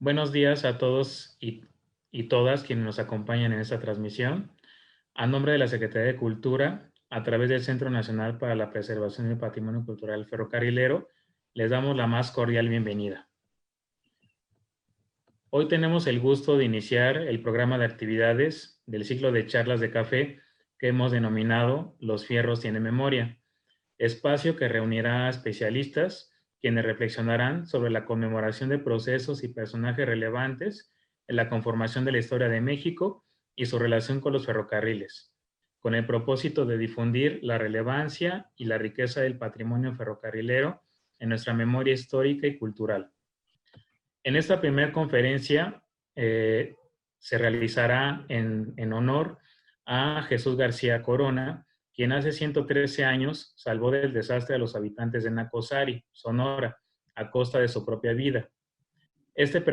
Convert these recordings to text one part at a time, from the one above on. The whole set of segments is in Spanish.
Buenos días a todos y todas quienes nos acompañan en esta transmisión. A nombre de la Secretaría de Cultura, a través del Centro Nacional para la Preservación del Patrimonio Cultural Ferrocarrilero, les damos la más cordial bienvenida. Hoy tenemos el gusto de iniciar el programa de actividades del ciclo de charlas de café que hemos denominado Los Fierros Tienen Memoria, espacio que reunirá a especialistas quienes reflexionarán sobre la conmemoración de procesos y personajes relevantes en la conformación de la historia de México y su relación con los ferrocarriles, con el propósito de difundir la relevancia y la riqueza del patrimonio ferrocarrilero en nuestra memoria histórica y cultural. En esta primera conferencia se realizará en honor a Jesús García Corona, quien hace 113 años salvó del desastre a los habitantes de Nacosari, Sonora, a costa de su propia vida. Este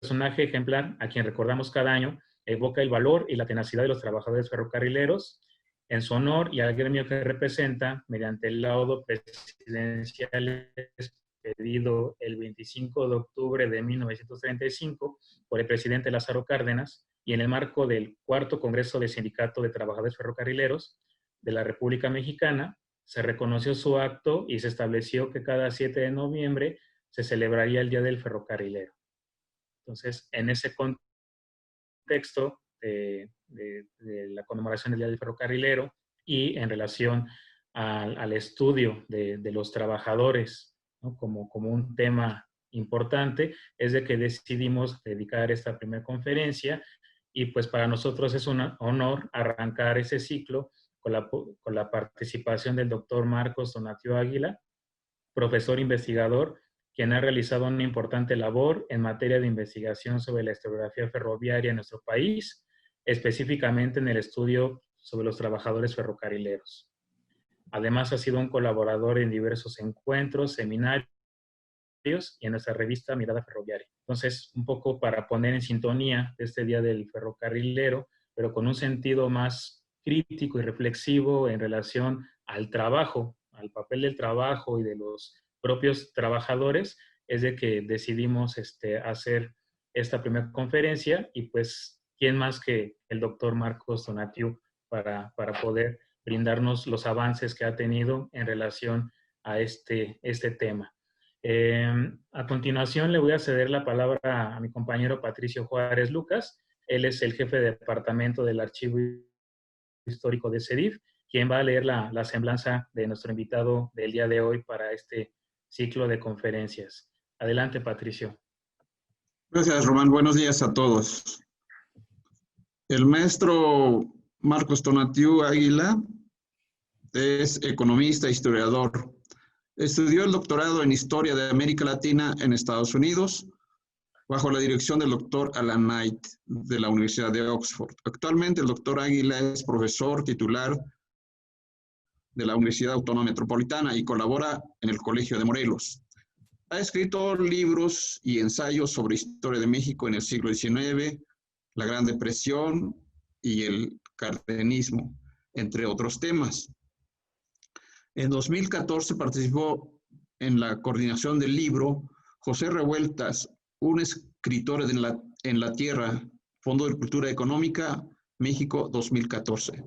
personaje ejemplar, a quien recordamos cada año, evoca el valor y la tenacidad de los trabajadores ferrocarrileros en su honor y al gremio que representa mediante el laudo presidencial expedido el 25 de octubre de 1935 por el presidente Lázaro Cárdenas y en el marco del cuarto Congreso del Sindicato de Trabajadores Ferrocarrileros de la República Mexicana, se reconoció su acto y se estableció que cada 7 de noviembre se celebraría el Día del Ferrocarrilero. Entonces, en ese contexto de la conmemoración del Día del Ferrocarrilero y en relación al estudio de los trabajadores, ¿no? como un tema importante, es de que decidimos dedicar esta primera conferencia y pues para nosotros es un honor arrancar ese ciclo con la participación del doctor Marcos Tonatiuh Águila, profesor investigador, quien ha realizado una importante labor en materia de investigación sobre la historiografía ferroviaria en nuestro país, específicamente en el estudio sobre los trabajadores ferrocarrileros. Además, ha sido un colaborador en diversos encuentros, seminarios y en nuestra revista Mirada Ferroviaria. Entonces, un poco para poner en sintonía este Día del Ferrocarrilero, pero con un sentido más crítico y reflexivo en relación al trabajo, al papel del trabajo y de los propios trabajadores, es de que decidimos hacer esta primera conferencia y pues, ¿quién más que el doctor Marcos Tonatiuh para poder brindarnos los avances que ha tenido en relación a este tema? A continuación le voy a ceder la palabra a mi compañero Patricio Juárez Lucas. Él es el jefe de departamento del Archivo Histórico de CEDIF, quien va a leer la semblanza de nuestro invitado del día de hoy para este ciclo de conferencias. Adelante, Patricio. Gracias, Román. Buenos días a todos. El maestro Marcos Tonatiuh Águila es economista e historiador. Estudió el doctorado en Historia de América Latina en Estados Unidos, bajo la dirección del doctor Alan Knight de la Universidad de Oxford. Actualmente el doctor Águila es profesor titular de la Universidad Autónoma Metropolitana y colabora en el Colegio de Morelos. Ha escrito libros y ensayos sobre historia de México en el siglo XIX, la Gran Depresión y el cardenismo, entre otros temas. En 2014 participó en la coordinación del libro José Revueltas, un escritor en la Tierra, Fondo de Cultura Económica, México 2014,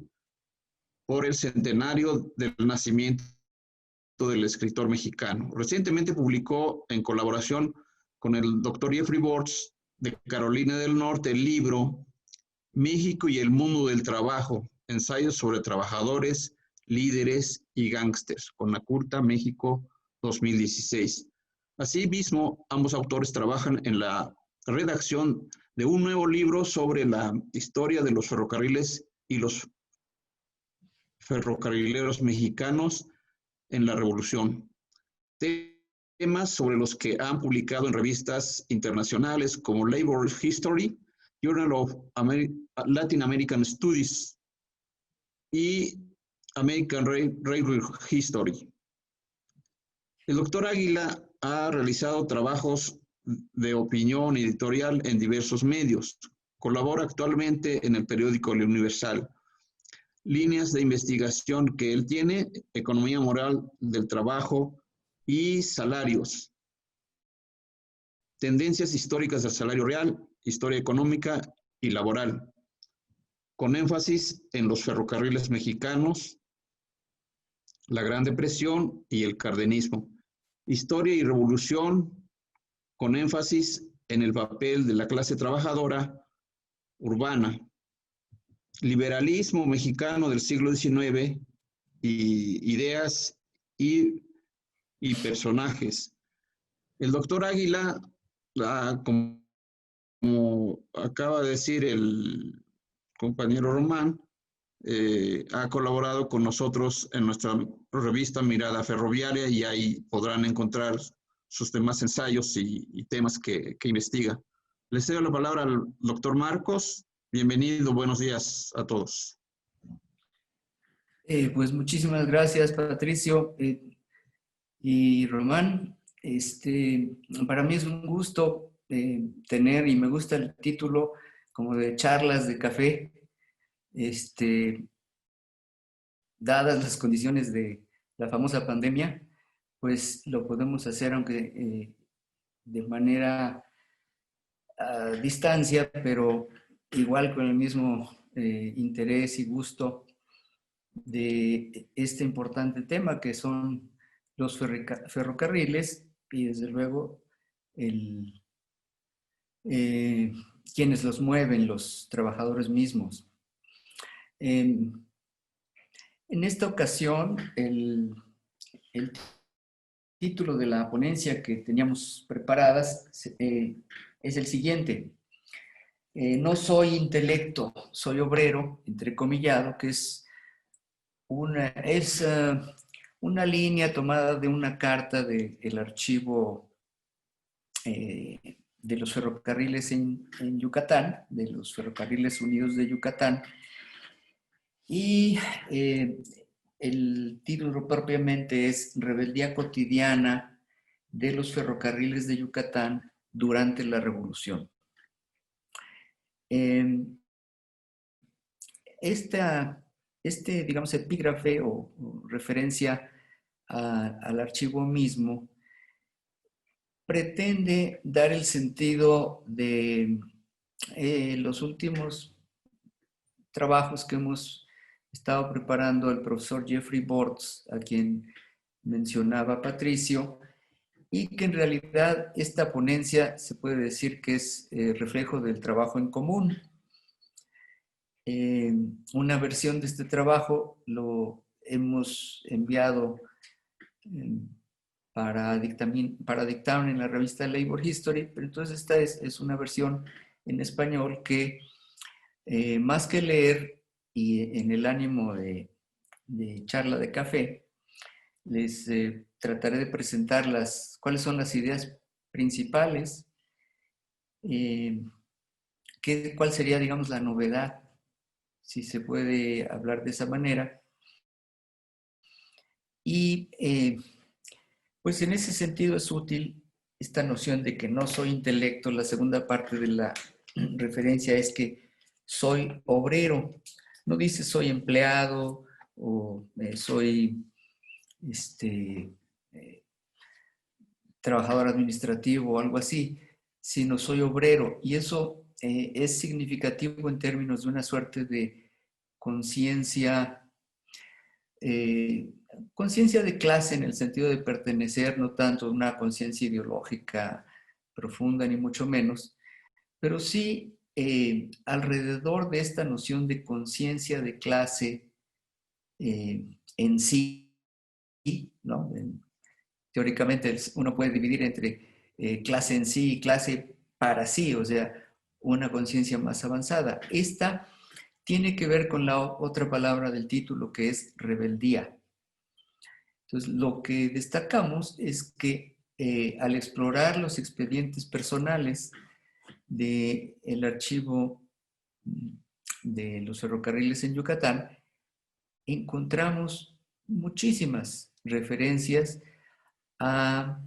por el centenario del nacimiento del escritor mexicano. Recientemente publicó en colaboración con el doctor Jeffrey Bortz de Carolina del Norte el libro México y el mundo del trabajo, ensayos sobre trabajadores, líderes y gángsters, con la CURTA México 2016. Asimismo, ambos autores trabajan en la redacción de un nuevo libro sobre la historia de los ferrocarriles y los ferrocarrileros mexicanos en la Revolución. Temas sobre los que han publicado en revistas internacionales como Labor History, Journal of Latin American Studies y American Railway History. El doctor Águila ha realizado trabajos de opinión editorial en diversos medios. Colabora actualmente en el periódico El Universal. Líneas de investigación que él tiene: economía moral del trabajo y salarios. tendencias históricas del salario real, historia económica y laboral, con énfasis en los ferrocarriles mexicanos, la Gran Depresión y el cardenismo. Historia y revolución, con énfasis en el papel de la clase trabajadora urbana. Liberalismo mexicano del siglo XIX y ideas y personajes. El doctor Águila, como acaba de decir el compañero Román, ha colaborado con nosotros en nuestra revista Mirada Ferroviaria y ahí podrán encontrar sus demás ensayos y temas que investiga. Les cedo la palabra al doctor Marcos. Bienvenido, buenos días a todos. Pues muchísimas gracias, Patricio y Román. Para mí es un gusto tener, y me gusta el título como de charlas de café, dadas las condiciones de la famosa pandemia, pues lo podemos hacer aunque de manera a distancia, pero igual con el mismo interés y gusto de este importante tema que son los ferrocarriles y desde luego quienes los mueven, los trabajadores mismos. En esta ocasión, el título de la ponencia que teníamos preparadas es el siguiente. No soy intelecto, soy obrero, entrecomillado, que es una línea tomada de una carta del archivo de los ferrocarriles en Yucatán, de los Ferrocarriles Unidos de Yucatán, y el título propiamente es Rebeldía cotidiana de los ferrocarriles de Yucatán durante la Revolución. Digamos, epígrafe o referencia al archivo mismo pretende dar el sentido de los últimos trabajos que hemos estado preparando el profesor Jeffrey Bortz, a quien mencionaba Patricio, y que en realidad esta ponencia se puede decir que es reflejo del trabajo en común. Una versión de este trabajo lo hemos enviado para dictamen en la revista Labor History, pero entonces esta es una versión en español que más que leer y en el ánimo de charla de café, les trataré de presentar cuáles son las ideas principales, cuál sería, digamos, la novedad, si se puede hablar de esa manera. Y pues en ese sentido es útil esta noción de que no soy intelecto. La segunda parte de la referencia es que soy obrero. No dice soy empleado o soy trabajador administrativo o algo así, sino soy obrero. Y eso es significativo en términos de una suerte de conciencia de clase en el sentido de pertenecer, no tanto una conciencia ideológica profunda ni mucho menos, pero sí alrededor de esta noción de conciencia de clase en sí, ¿no? Teóricamente uno puede dividir entre clase en sí y clase para sí, o sea, una conciencia más avanzada. Esta tiene que ver con la otra palabra del título, que es rebeldía. Entonces, lo que destacamos es que al explorar los expedientes personales del archivo de los ferrocarriles en Yucatán, encontramos muchísimas referencias a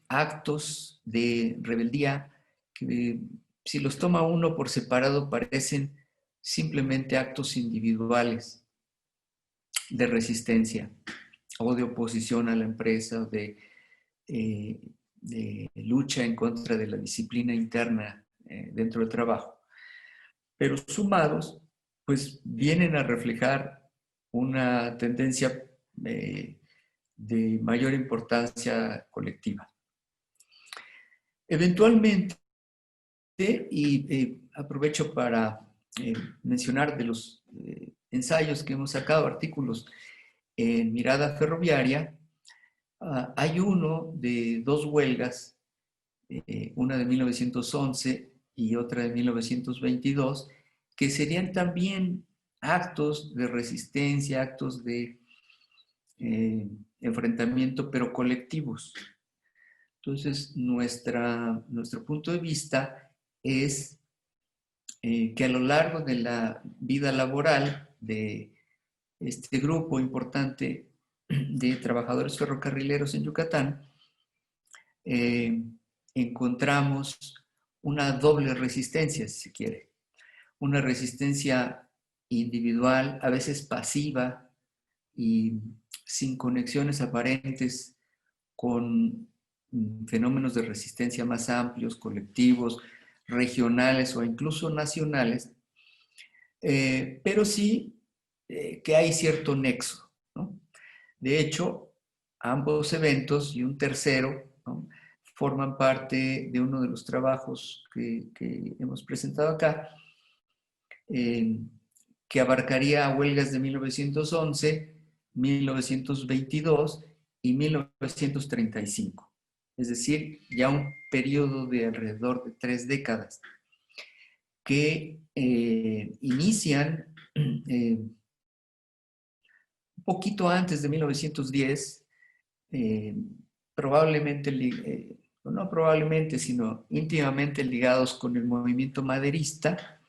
actos de rebeldía que, si los toma uno por separado, parecen simplemente actos individuales de resistencia o de oposición a la empresa, de lucha en contra de la disciplina interna dentro del trabajo, pero sumados, pues vienen a reflejar una tendencia de mayor importancia colectiva. Eventualmente, y aprovecho para mencionar de los ensayos que hemos sacado, artículos en Mirada Ferroviaria, hay uno de dos huelgas, una de 1911 y otra de 1922, que serían también actos de resistencia, actos de enfrentamiento, pero colectivos. Entonces, nuestro punto de vista es que a lo largo de la vida laboral de este grupo importante de trabajadores ferrocarrileros en Yucatán, encontramos una doble resistencia, si se quiere. Una resistencia individual, a veces pasiva y sin conexiones aparentes con fenómenos de resistencia más amplios, colectivos, regionales o incluso nacionales, pero sí que hay cierto nexo, ¿no? De hecho, ambos eventos y un tercero, ¿no?, forman parte de uno de los trabajos que hemos presentado acá, que abarcaría huelgas de 1911, 1922 y 1935. Es decir, ya un periodo de alrededor de 3 décadas que inician un poquito antes de 1910, probablemente, no probablemente, sino íntimamente ligados con el movimiento maderista,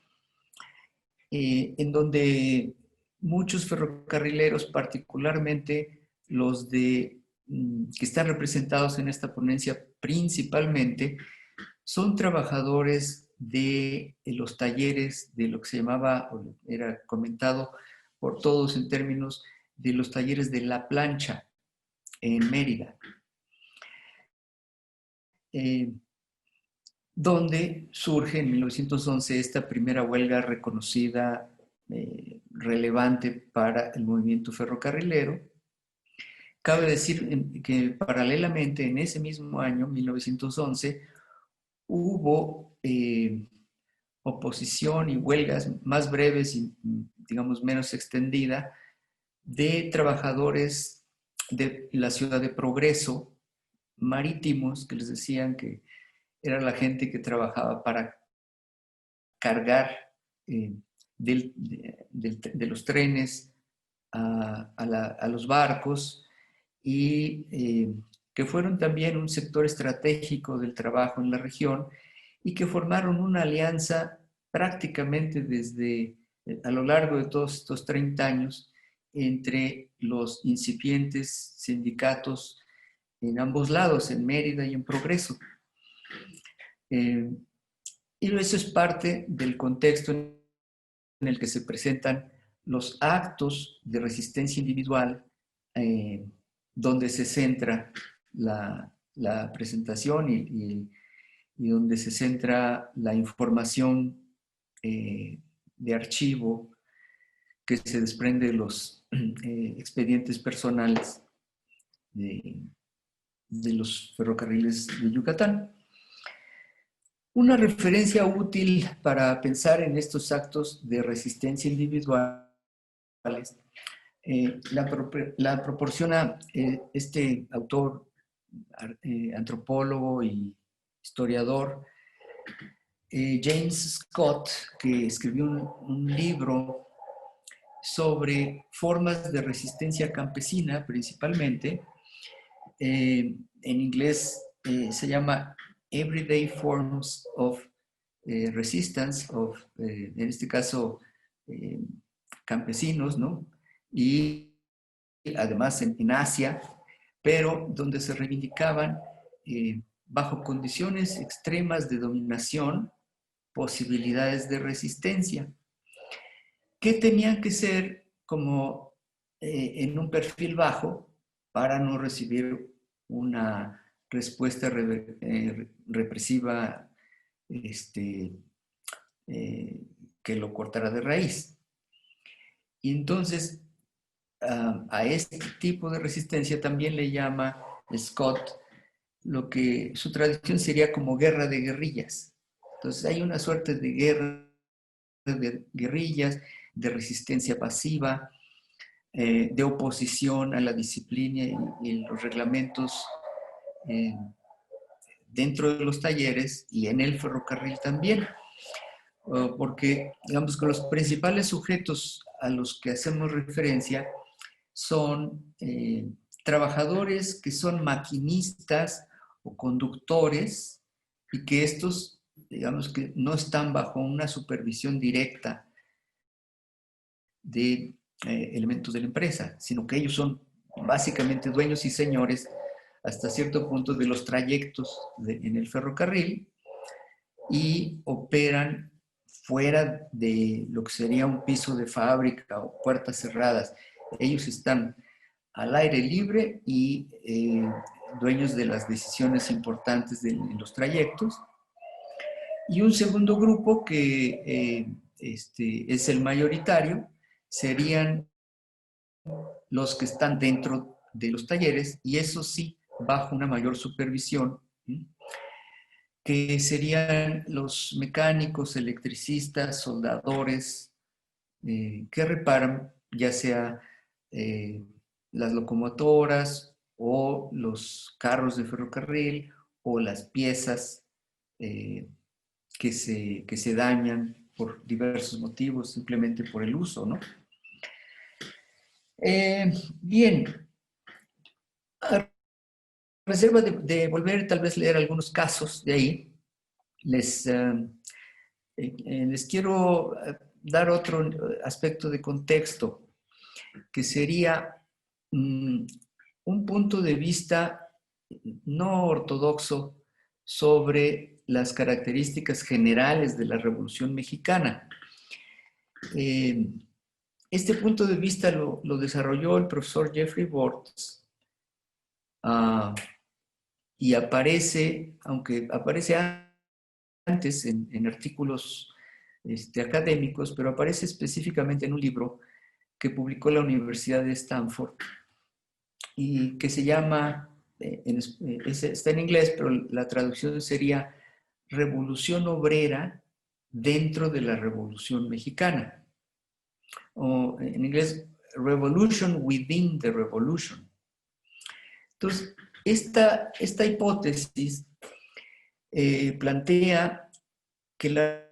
en donde muchos ferrocarrileros, particularmente los que están representados en esta ponencia principalmente, son trabajadores de los talleres de lo que se llamaba, o era comentado por todos en términos de los talleres de La Plancha en Mérida, donde surge en 1911 esta primera huelga reconocida, relevante para el movimiento ferrocarrilero. Cabe decir que paralelamente en ese mismo año, 1911, hubo oposición y huelgas más breves y, digamos, menos extendida de trabajadores de la ciudad de Progreso, marítimos, que les decían que era la gente que trabajaba para cargar de los trenes a los barcos, y que fueron también un sector estratégico del trabajo en la región y que formaron una alianza prácticamente a lo largo de todos estos 30 años entre los incipientes sindicatos en ambos lados, en Mérida y en Progreso. Y eso es parte del contexto en el que se presentan los actos de resistencia individual, donde se centra la presentación y donde se centra la información de archivo que se desprende de los expedientes personales de los ferrocarriles de Yucatán. Una referencia útil para pensar en estos actos de resistencia individuales la proporciona este autor, antropólogo y historiador, James Scott, que escribió un libro sobre formas de resistencia campesina, principalmente. En inglés se llama Everyday Forms of Resistance, en este caso, campesinos, ¿no? Y además en Asia, pero donde se reivindicaban bajo condiciones extremas de dominación, posibilidades de resistencia, que tenían que ser como en un perfil bajo para no recibir una respuesta represiva que lo cortara de raíz. Y entonces a este tipo de resistencia también le llama Scott lo que su traducción sería como guerra de guerrillas. Entonces hay una suerte de guerra de guerrillas, de resistencia pasiva, de oposición a la disciplina y los reglamentos dentro de los talleres y en el ferrocarril también. Porque, digamos, que los principales sujetos a los que hacemos referencia son trabajadores que son maquinistas o conductores y que estos, digamos, que no están bajo una supervisión directa de elementos de la empresa, sino que ellos son básicamente dueños y señores hasta cierto punto de los trayectos en el ferrocarril y operan fuera de lo que sería un piso de fábrica o puertas cerradas. Ellos están al aire libre y dueños de las decisiones importantes en los trayectos. Y un segundo grupo que es el mayoritario, serían los que están dentro de los talleres, y eso sí, bajo una mayor supervisión, que serían los mecánicos, electricistas, soldadores, que reparan ya sea las locomotoras o los carros de ferrocarril o las piezas que se dañan por diversos motivos, simplemente por el uso, ¿no? Bien, a reserva de volver tal vez leer algunos casos de ahí, les quiero dar otro aspecto de contexto, que sería un punto de vista no ortodoxo sobre las características generales de la Revolución Mexicana. Este punto de vista lo desarrolló el profesor Jeffrey Bortz y aparece, aunque aparece antes en artículos académicos, pero aparece específicamente en un libro que publicó la Universidad de Stanford y que se llama, está en inglés, pero la traducción sería Revolución Obrera dentro de la Revolución Mexicana. O en inglés, Revolution Within the Revolution. Entonces, esta hipótesis plantea que la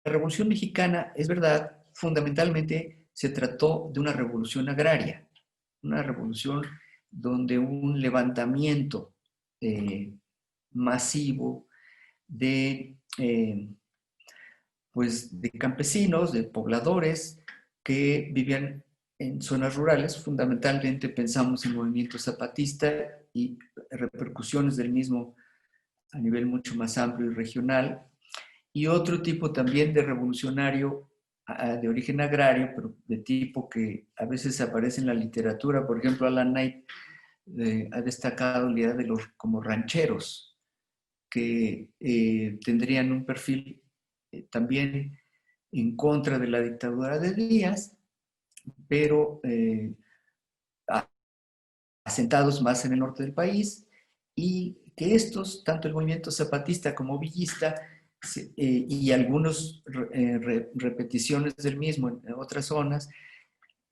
Revolución Mexicana, es verdad, fundamentalmente se trató de una revolución agraria, una revolución donde un levantamiento masivo de campesinos, de pobladores que vivían en zonas rurales. Fundamentalmente pensamos en el movimiento zapatista y repercusiones del mismo a nivel mucho más amplio y regional, y otro tipo también de revolucionario de origen agrario, pero de tipo que a veces aparece en la literatura. Por ejemplo, Alan Knight ha destacado la idea de los como rancheros, que tendrían un perfil también en contra de la dictadura de Díaz, pero asentados más en el norte del país, y que estos, tanto el movimiento zapatista como villista, y algunas repeticiones del mismo en otras zonas,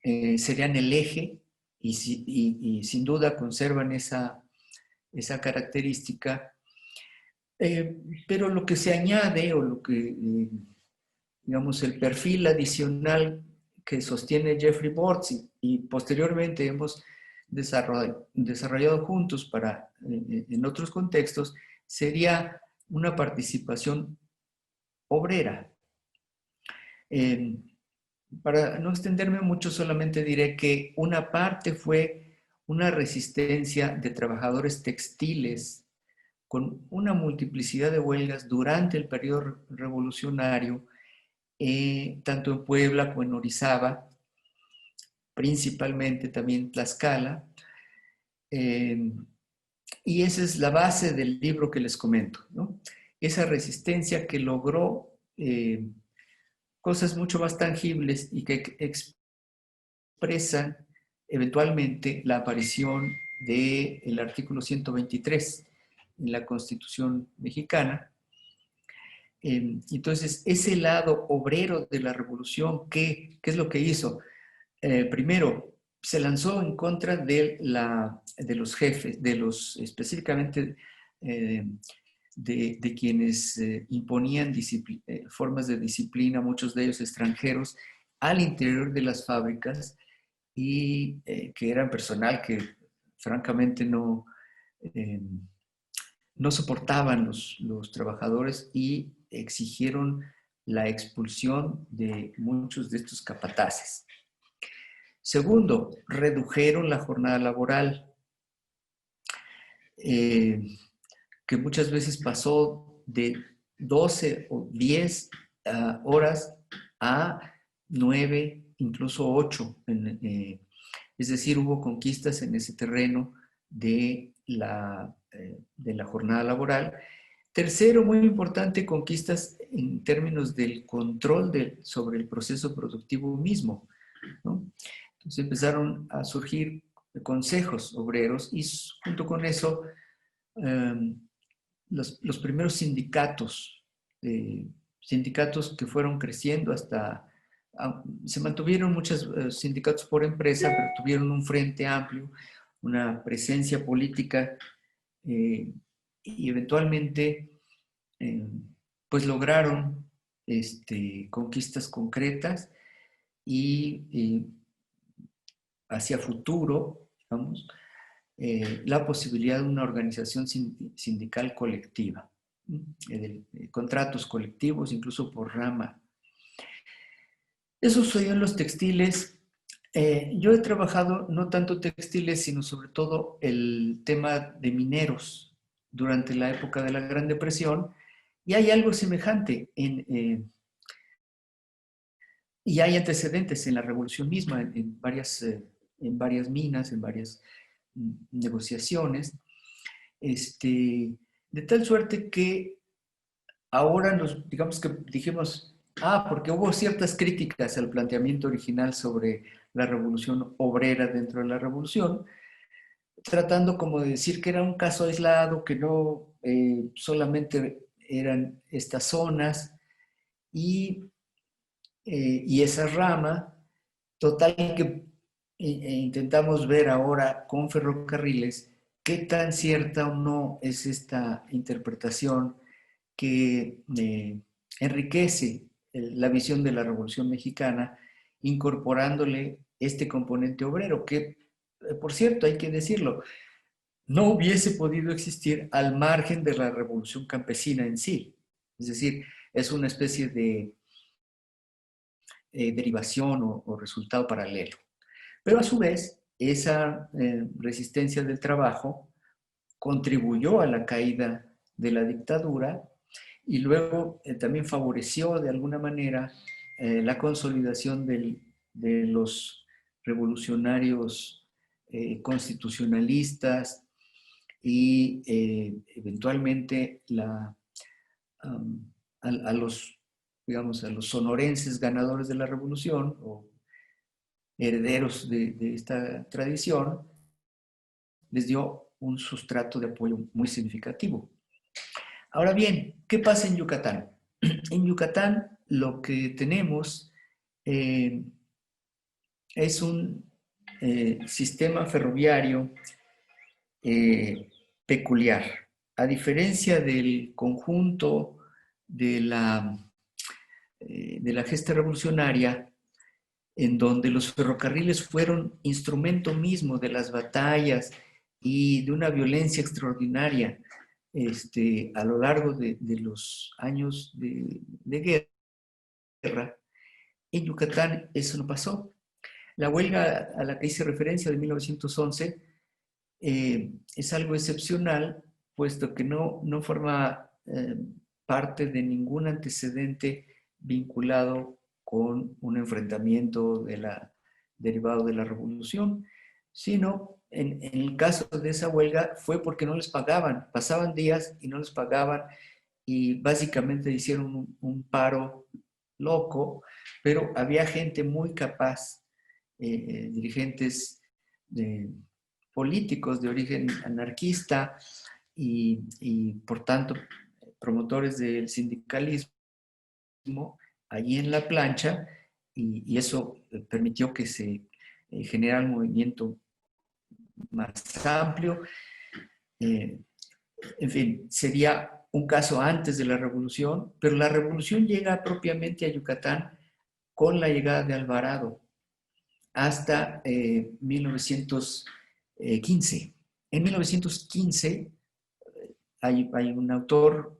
serían el eje y sin duda conservan esa característica. Pero lo que se añade, o lo que, digamos, el perfil adicional que sostiene Jeffrey Bortz y posteriormente hemos desarrollado juntos en otros contextos, sería una participación obrera. Para no extenderme mucho, solamente diré que una parte fue una resistencia de trabajadores textiles con una multiplicidad de huelgas durante el periodo revolucionario, tanto en Puebla como en Orizaba, principalmente también Tlaxcala, Y esa es la base del libro que les comento, ¿no? Esa resistencia que logró cosas mucho más tangibles y que expresan eventualmente la aparición del artículo 123 en la Constitución mexicana. Entonces, ese lado obrero de la revolución, ¿qué es lo que hizo? Primero, se lanzó en contra de los jefes, específicamente de quienes imponían formas de disciplina, muchos de ellos extranjeros, al interior de las fábricas, y que eran personal que francamente no soportaban los trabajadores, y exigieron la expulsión de muchos de estos capataces. Segundo, redujeron la jornada laboral, que muchas veces pasó de 12 o 10 horas a 9, incluso 8. Es decir, hubo conquistas en ese terreno de la jornada laboral. Tercero, muy importante, conquistas en términos del control sobre el proceso productivo mismo, ¿no? Entonces empezaron a surgir consejos obreros, y junto con eso los primeros sindicatos que fueron creciendo hasta... Se mantuvieron muchos sindicatos por empresa, pero tuvieron un frente amplio, una presencia política, y eventualmente pues lograron conquistas concretas, y hacia futuro, digamos, la posibilidad de una organización sindical colectiva, contratos colectivos, incluso por rama. Eso sucedió en los textiles. Yo he trabajado no tanto textiles, sino sobre todo el tema de mineros durante la época de la Gran Depresión, y hay algo semejante y hay antecedentes en la revolución misma, en varias minas, en varias negociaciones, de tal suerte que ahora digamos que dijimos, porque hubo ciertas críticas al planteamiento original sobre la revolución obrera dentro de la revolución, tratando como de decir que era un caso aislado, que no solamente eran estas zonas y esa rama. Total que intentamos ver ahora con ferrocarriles qué tan cierta o no es esta interpretación que enriquece la visión de la Revolución Mexicana, incorporándole este componente obrero, que, por cierto, hay que decirlo, no hubiese podido existir al margen de la Revolución Campesina en sí. Es decir, es una especie de derivación o resultado paralelo. Pero a su vez, esa resistencia del trabajo contribuyó a la caída de la dictadura, y luego también favoreció de alguna manera la consolidación de los revolucionarios constitucionalistas, y eventualmente a los, digamos, a los sonorenses ganadores de la revolución, o herederos de esta tradición, les dio un sustrato de apoyo muy significativo. Ahora bien, ¿qué pasa en Yucatán? En Yucatán lo que tenemos es un sistema ferroviario peculiar. A diferencia del conjunto de la gesta revolucionaria, en donde los ferrocarriles fueron instrumento mismo de las batallas y de una violencia extraordinaria a lo largo de los años de guerra, en Yucatán eso no pasó. La huelga a la que hice referencia de 1911 es algo excepcional, puesto que no forma parte de ningún antecedente vinculado con un enfrentamiento derivado de la revolución, sino en el caso de esa huelga fue porque no les pagaban, pasaban días y no les pagaban y básicamente hicieron un paro loco, pero había gente muy capaz, dirigentes políticos de origen anarquista y por tanto promotores del sindicalismo allí en la plancha y eso permitió que se generara un movimiento más amplio. En fin, sería un caso antes de la revolución, pero la revolución llega propiamente a Yucatán con la llegada de Alvarado hasta 1915. En 1915 hay un autor,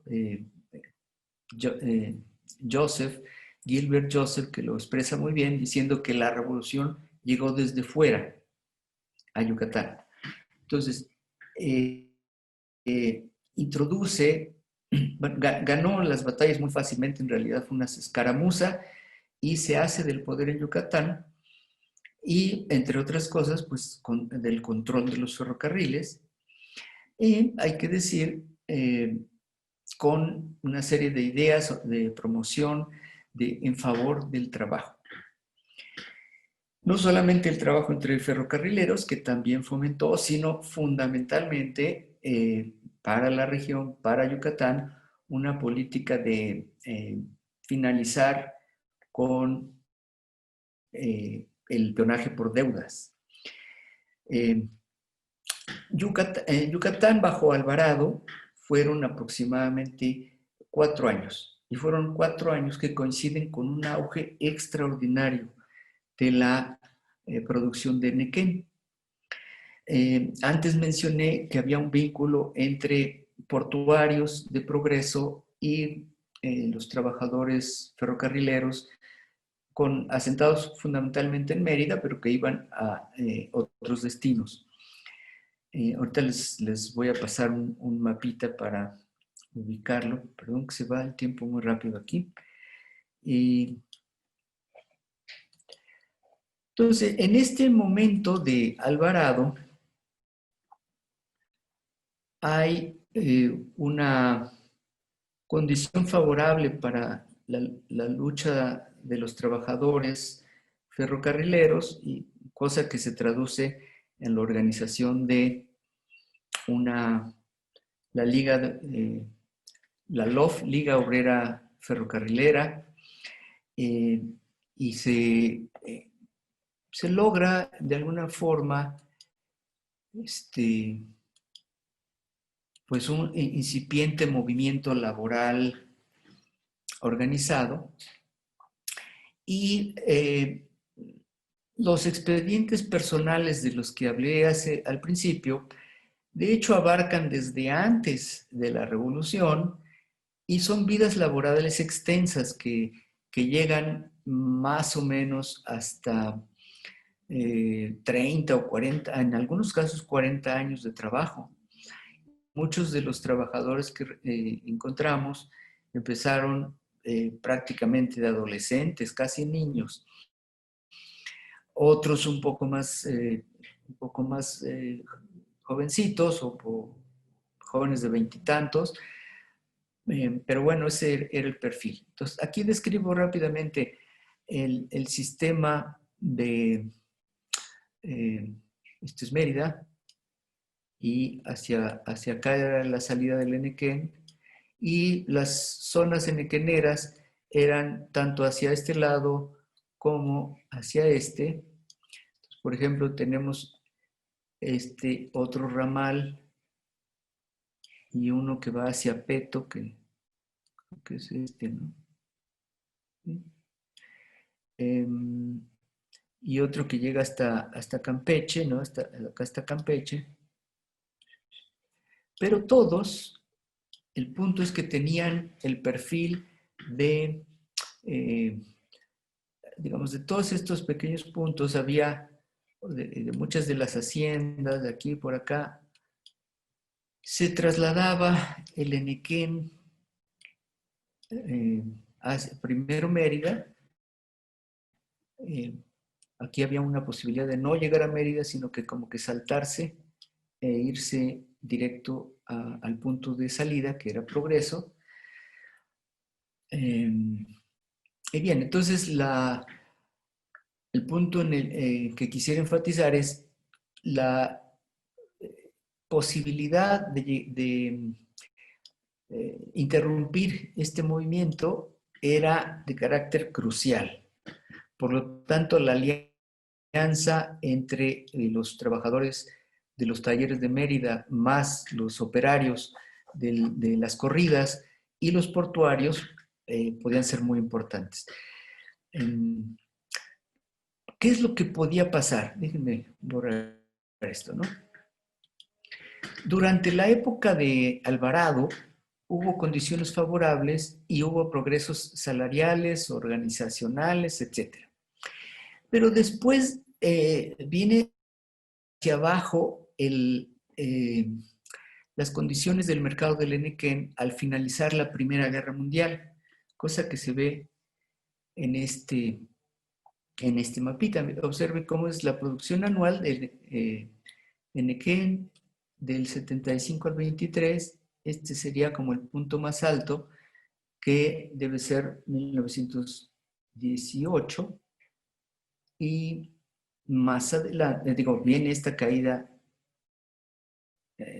Gilbert Joseph, que lo expresa muy bien, diciendo que la revolución llegó desde fuera a Yucatán. Entonces, introduce, ganó las batallas muy fácilmente, en realidad fue una escaramuza, y se hace del poder en Yucatán, y entre otras cosas, pues del control de los ferrocarriles, y hay que decir, con una serie de ideas de promoción en favor del trabajo. No solamente el trabajo entre ferrocarrileros, que también fomentó, sino fundamentalmente para la región, para Yucatán, una política de finalizar con el peonaje por deudas. Yucatán bajo Alvarado fueron aproximadamente 4 años, y fueron 4 años que coinciden con un auge extraordinario de la producción de nequén. Antes mencioné que había un vínculo entre portuarios de Progreso y los trabajadores ferrocarrileros asentados fundamentalmente en Mérida, pero que iban a otros destinos. Ahorita les voy a pasar un mapita para ubicarlo. Perdón que se va el tiempo muy rápido aquí. Entonces, en este momento de Alvarado, hay una condición favorable para la lucha de los trabajadores ferrocarrileros, y cosa que se traduce en la organización de la Liga, la LOF, Liga Obrera Ferrocarrilera, y se logra de alguna forma pues un incipiente movimiento laboral organizado, y los expedientes personales de los que hablé al principio, de hecho abarcan desde antes de la revolución y son vidas laborales extensas que llegan más o menos hasta 30 o 40, en algunos casos 40 años de trabajo. Muchos de los trabajadores que encontramos empezaron prácticamente de adolescentes, casi niños. Otros un poco más jovencitos o jóvenes de veintitantos. Pero bueno, ese era el perfil. Entonces, aquí describo rápidamente el sistema de, esto es Mérida, y hacia acá era la salida del Enequén, y las zonas enequeneras eran tanto hacia este lado como hacia este. Entonces, por ejemplo, tenemos este otro ramal y uno que va hacia Peto, que es este, ¿no? Y otro que llega hasta Campeche, ¿no? Acá está Campeche. Pero todos, el punto es que tenían el perfil de, digamos, de todos estos pequeños puntos, había de muchas de las haciendas, de aquí por acá, se trasladaba el Enequén hacia primero Mérida, aquí había una posibilidad de no llegar a Mérida, sino que como que saltarse e irse directo al punto de salida, que era Progreso. Y bien, entonces el punto en el que quisiera enfatizar es la posibilidad de interrumpir este movimiento era de carácter crucial. Por lo tanto, la alianza entre los trabajadores de los talleres de Mérida más los operarios de las corridas y los portuarios podían ser muy importantes. ¿Qué es lo que podía pasar? Déjenme borrar esto, ¿no? Durante la época de Alvarado hubo condiciones favorables y hubo progresos salariales, organizacionales, etc. Pero después viene hacia abajo las condiciones del mercado del Enequén al finalizar la Primera Guerra Mundial, cosa que se ve en este mapita. Observe cómo es la producción anual del Enequén del 75 al 23. Este sería como el punto más alto, que debe ser 1918. Y más adelante, viene esta caída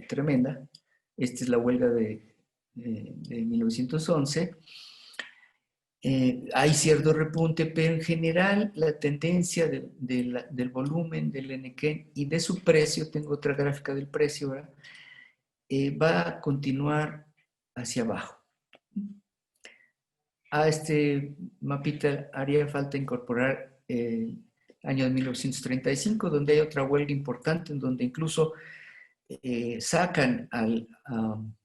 tremenda. Esta es la huelga de 1911. Hay cierto repunte, pero en general la tendencia del volumen del Enequén y de su precio, tengo otra gráfica del precio, ¿verdad? Va a continuar hacia abajo. A este mapita haría falta incorporar el año de 1935, donde hay otra huelga importante, en donde incluso sacan al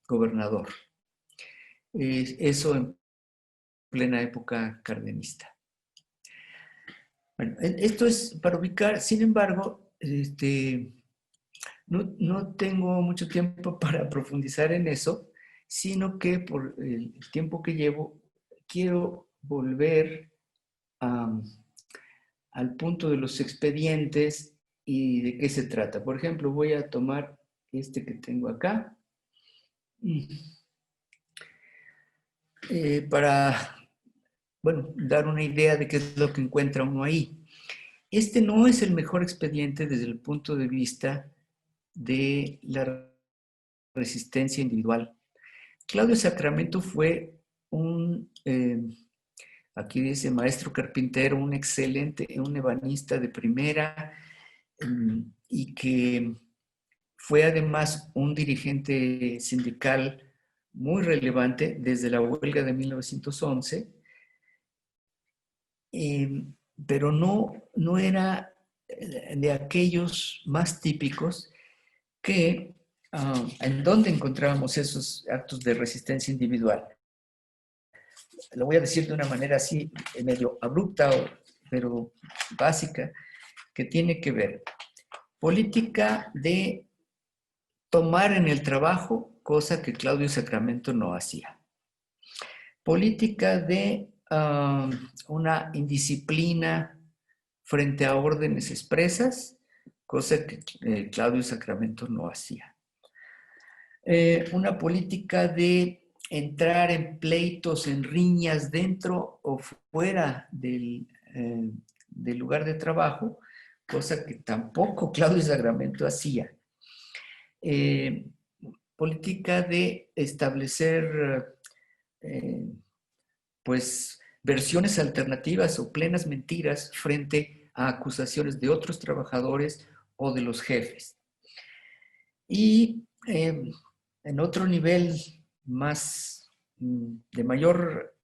gobernador. Eso en plena época cardenista. Bueno, esto es para ubicar. Sin embargo, no tengo mucho tiempo para profundizar en eso, sino que por el tiempo que llevo, quiero volver al punto de los expedientes y de qué se trata. Por ejemplo, voy a tomar este que tengo acá para, dar una idea de qué es lo que encuentra uno ahí. Este no es el mejor expediente desde el punto de vista de la resistencia individual. Claudio Sacramento fue aquí dice maestro carpintero, un ebanista de primera, y que fue además un dirigente sindical muy relevante desde la huelga de 1911, pero no era de aquellos más típicos que en donde encontrábamos esos actos de resistencia individual. Lo voy a decir de una manera así, medio abrupta, pero básica, que tiene que ver política de tomar en el trabajo, cosa que Claudio Sacramento no hacía. Política de una indisciplina frente a órdenes expresas, cosa que Claudio Sacramento no hacía. Una política de entrar en pleitos, en riñas dentro o fuera del lugar de trabajo, cosa que tampoco Claudio Sacramento hacía. Política de establecer versiones alternativas o plenas mentiras frente a acusaciones de otros trabajadores o de los jefes. Y en otro nivel más de mayor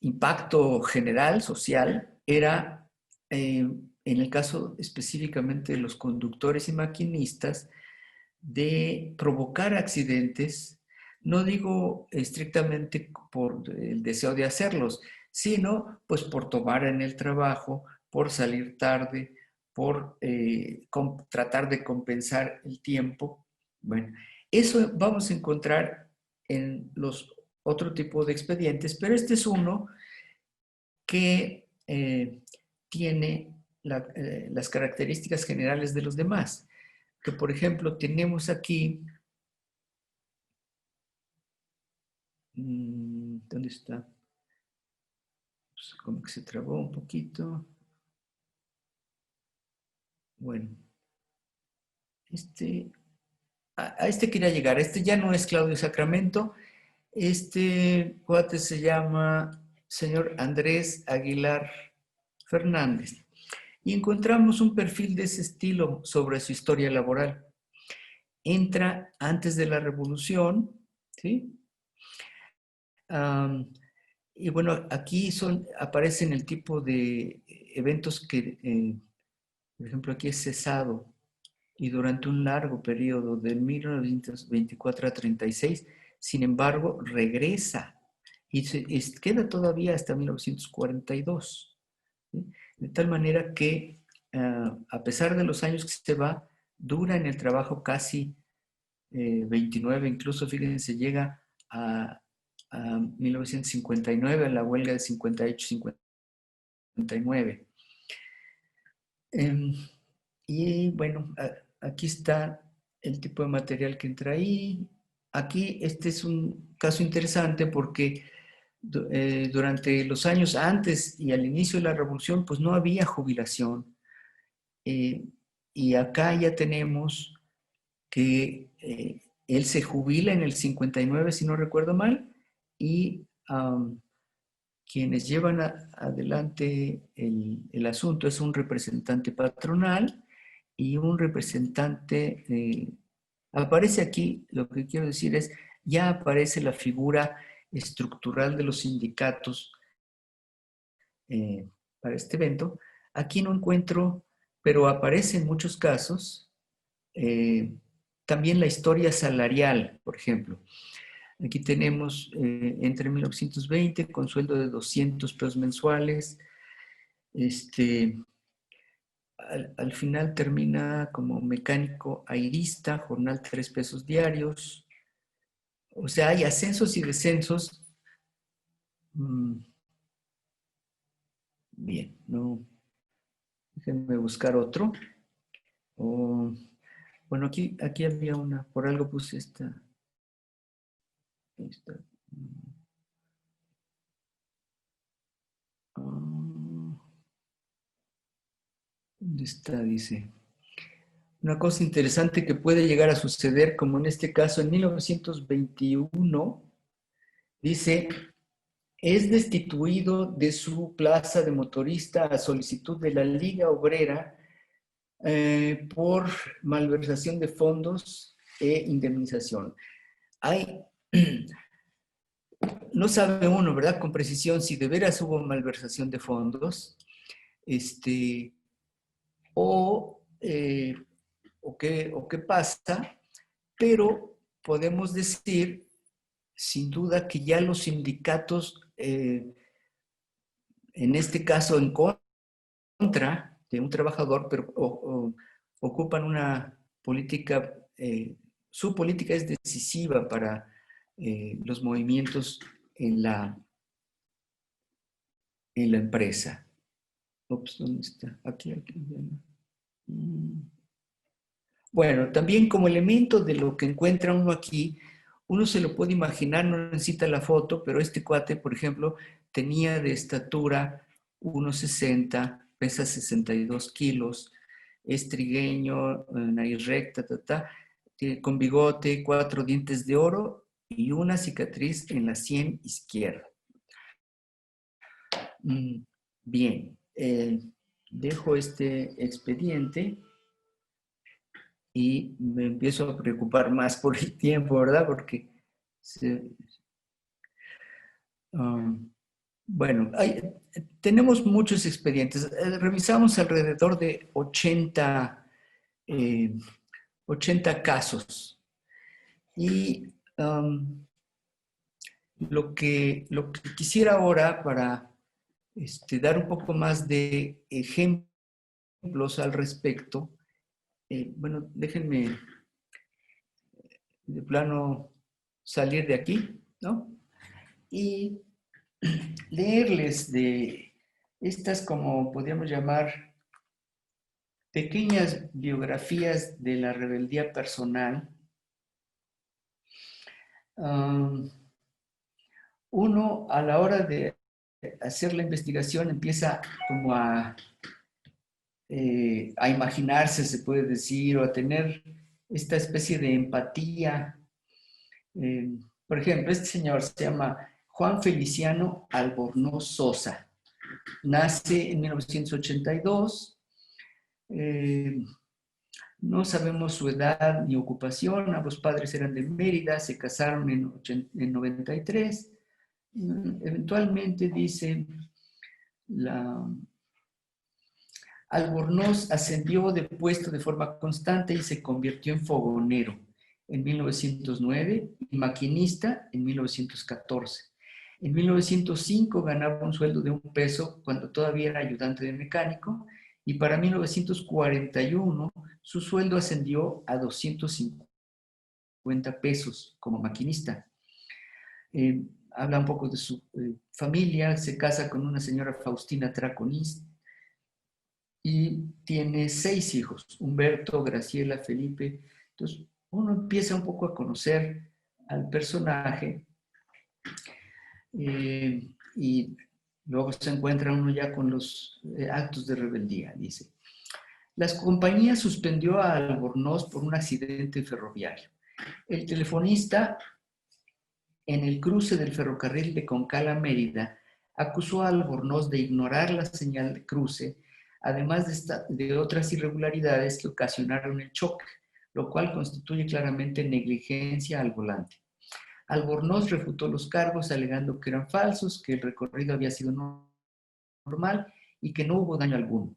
impacto general, social, era en el caso específicamente de los conductores y maquinistas, de provocar accidentes, no digo estrictamente por el deseo de hacerlos, sino pues por tomar en el trabajo, por salir tarde, por tratar de compensar el tiempo. Bueno, eso vamos a encontrar en los otro tipo de expedientes, pero este es uno que tiene las características generales de los demás. Que, por ejemplo, tenemos aquí... ¿Dónde está? Pues como que se trabó un poquito. Bueno. A este quería llegar. Este ya no es Claudio Sacramento. Este cuate se llama señor Andrés Aguilar Fernández. Y encontramos un perfil de ese estilo sobre su historia laboral. Entra antes de la Revolución, ¿sí? Y bueno, aquí aparecen el tipo de eventos que, por ejemplo, aquí es cesado y durante un largo periodo de 1924 a 36, sin embargo, regresa y queda todavía hasta 1942. ¿Sí? De tal manera que, a pesar de los años que se va, dura en el trabajo casi 29, incluso, fíjense, llega a 1959, a la huelga de 58-59. Y bueno, aquí está el tipo de material que entra ahí. Aquí este es un caso interesante porque durante los años antes y al inicio de la revolución, pues no había jubilación. Y acá ya tenemos que él se jubila en el 59, si no recuerdo mal, y quienes llevan adelante el asunto es un representante patronal y un representante, aparece aquí, lo que quiero decir es, ya aparece la figura estructural de los sindicatos para este evento. Aquí no encuentro, pero aparece en muchos casos, también la historia salarial, por ejemplo. Aquí tenemos entre 1920 con sueldo de 200 pesos mensuales. Al final termina como mecánico airista, jornal 3 pesos diarios. O sea, hay ascensos y descensos. Bien, no. Déjenme buscar otro. Bueno, aquí había una, por algo puse esta. ¿Dónde está? Dice. Una cosa interesante que puede llegar a suceder, como en este caso en 1921, dice, es destituido de su plaza de motorista a solicitud de la Liga Obrera por malversación de fondos e indemnización. No sabe uno, ¿verdad? Con precisión si de veras hubo malversación de fondos, o qué pasa, pero podemos decir, sin duda, que ya los sindicatos, en este caso en contra de un trabajador, pero ocupan una política, su política es decisiva para los movimientos en la empresa. Ups, ¿dónde está? Aquí. Bueno, también como elemento de lo que encuentra uno aquí, uno se lo puede imaginar, no necesita la foto, pero este cuate, por ejemplo, tenía de estatura 1,60, pesa 62 kilos, es trigueño, nariz recta, con bigote, 4 dientes de oro y una cicatriz en la sien izquierda. Bien, dejo este expediente y me empiezo a preocupar más por el tiempo, ¿verdad? Porque, bueno, tenemos muchos expedientes. Revisamos alrededor de 80 casos. Y lo que quisiera ahora, para dar un poco más de ejemplos al respecto, bueno, déjenme de plano salir de aquí, ¿no? Y leerles de Estas, como podríamos llamar, pequeñas biografías de la rebeldía personal. Uno, a la hora de hacer la investigación, empieza como a imaginarse, se puede decir, o a tener esta especie de empatía. Por ejemplo, este señor se llama Juan Feliciano Albornoz Sosa. Nace en 1982. No sabemos su edad ni ocupación. Ambos padres eran de Mérida, se casaron en 93. Eventualmente, dice, Albornoz ascendió de puesto de forma constante y se convirtió en fogonero en 1909 y maquinista en 1914. En 1905 ganaba un sueldo de $1 cuando todavía era ayudante de mecánico, y para 1941 su sueldo ascendió a $250 como maquinista. Habla un poco de su familia, se casa con una señora Faustina Traconís y tiene 6 hijos, Humberto, Graciela, Felipe. Entonces uno empieza un poco a conocer al personaje y luego se encuentra uno ya con los actos de rebeldía, dice. La compañía suspendió a Albornoz por un accidente ferroviario. El telefonista, en el cruce del ferrocarril de Concala a Mérida, acusó a Albornoz de ignorar la señal de cruce, además de otras irregularidades que ocasionaron el choque, lo cual constituye claramente negligencia al volante. Albornoz refutó los cargos alegando que eran falsos, que el recorrido había sido normal y que no hubo daño alguno.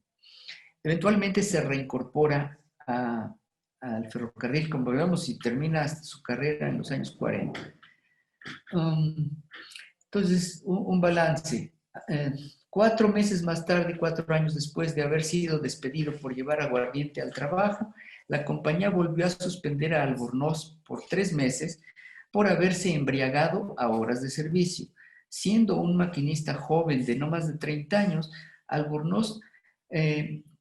Eventualmente se reincorpora al ferrocarril, como vemos, y termina su carrera en los años 40. Entonces, un balance. 4 meses más tarde, 4 años después de haber sido despedido por llevar aguardiente al trabajo, la compañía volvió a suspender a Albornoz por 3 meses por haberse embriagado a horas de servicio. Siendo un maquinista joven de no más de 30 años, Albornoz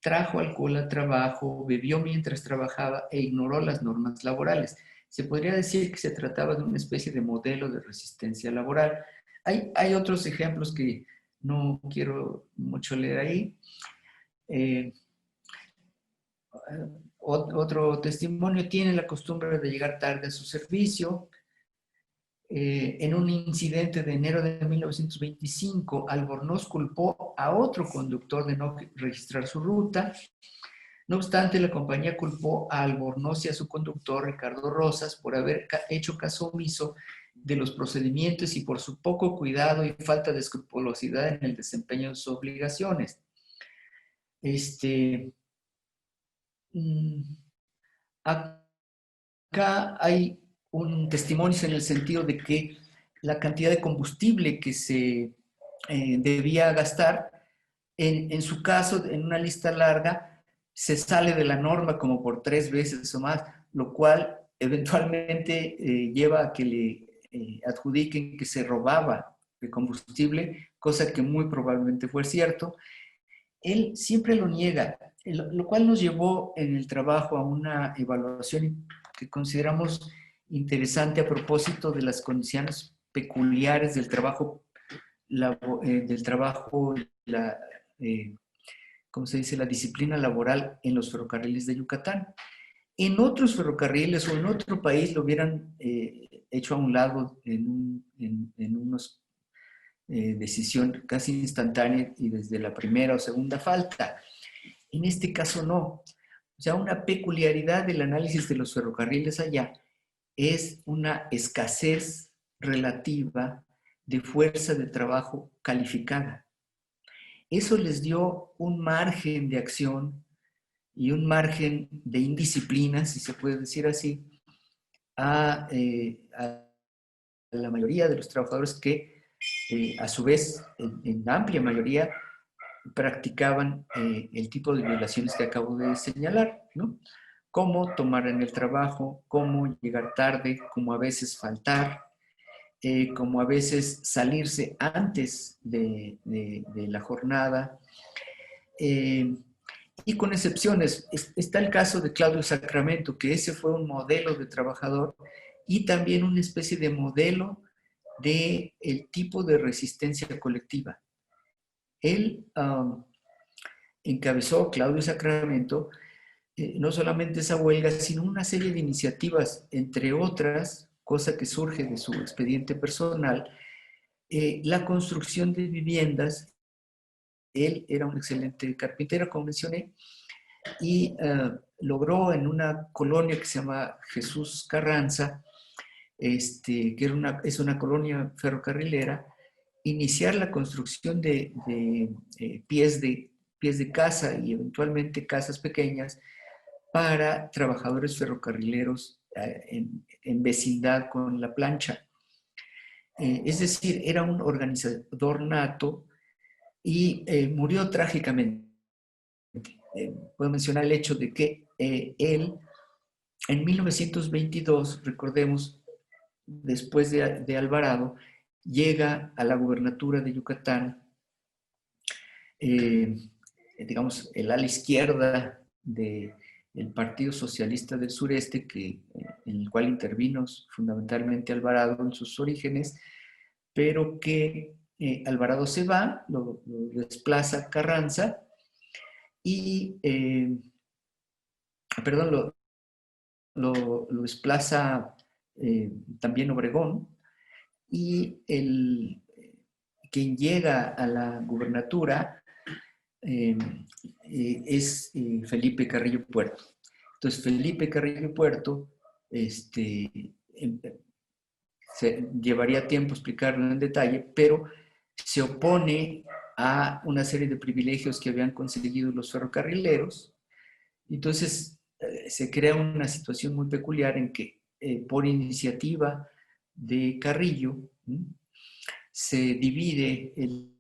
trajo alcohol al trabajo, bebió mientras trabajaba e ignoró las normas laborales. Se podría decir que se trataba de una especie de modelo de resistencia laboral. Hay otros ejemplos que no quiero mucho leer ahí. Otro testimonio: tiene la costumbre de llegar tarde a su servicio. En un incidente de enero de 1925, Albornoz culpó a otro conductor de no registrar su ruta. No obstante, la compañía culpó a Albornoz y a su conductor, Ricardo Rosas, por haber hecho caso omiso de los procedimientos y por su poco cuidado y falta de escrupulosidad en el desempeño de sus obligaciones. Acá hay un testimonio en el sentido de que la cantidad de combustible que se debía gastar, en su caso, en una lista larga, se sale de la norma como por 3 veces o más, lo cual eventualmente lleva a que le adjudiquen que se robaba de combustible, cosa que muy probablemente fue cierto. Él siempre lo niega, lo cual nos llevó en el trabajo a una evaluación que consideramos interesante a propósito de las condiciones peculiares del trabajo, ¿cómo se dice?, la disciplina laboral en los ferrocarriles de Yucatán. En otros ferrocarriles o en otro país lo hubieran hecho a un lado en unos decisión casi instantánea y desde la primera o segunda falta. En este caso no. O sea, una peculiaridad del análisis de los ferrocarriles allá es una escasez relativa de fuerza de trabajo calificada. Eso les dio un margen de acción y un margen de indisciplina, si se puede decir así, a la mayoría de los trabajadores que, a su vez, en amplia mayoría, practicaban el tipo de violaciones que acabo de señalar, ¿no? Cómo tomar en el trabajo, cómo llegar tarde, cómo a veces faltar, como a veces salirse antes de la jornada, y con excepciones. Está el caso de Claudio Sacramento, que ese fue un modelo de trabajador y también una especie de modelo de el tipo de resistencia colectiva. Él encabezó, Claudio Sacramento, no solamente esa huelga, sino una serie de iniciativas, entre otras, cosa que surge de su expediente personal, la construcción de viviendas. Él era un excelente carpintero, como mencioné, y logró en una colonia que se llama Jesús Carranza, que es una colonia ferrocarrilera, iniciar la construcción de pies de casa y eventualmente casas pequeñas para trabajadores ferrocarrileros en vecindad con la plancha. Es decir, era un organizador nato y murió trágicamente. Puedo mencionar el hecho de que él, en 1922, recordemos, después de Alvarado, llega a la gubernatura de Yucatán, digamos, el ala izquierda del Partido Socialista del Sureste, en el cual intervino fundamentalmente Alvarado en sus orígenes, pero que Alvarado se va, lo desplaza Carranza y, perdón, lo desplaza también Obregón, y quien llega a la gubernatura es Felipe Carrillo Puerto. Entonces, Felipe Carrillo Puerto llevaría tiempo explicarlo en detalle, pero se opone a una serie de privilegios que habían conseguido los ferrocarrileros. Entonces, se crea una situación muy peculiar en que, por iniciativa de Carrillo, se divide el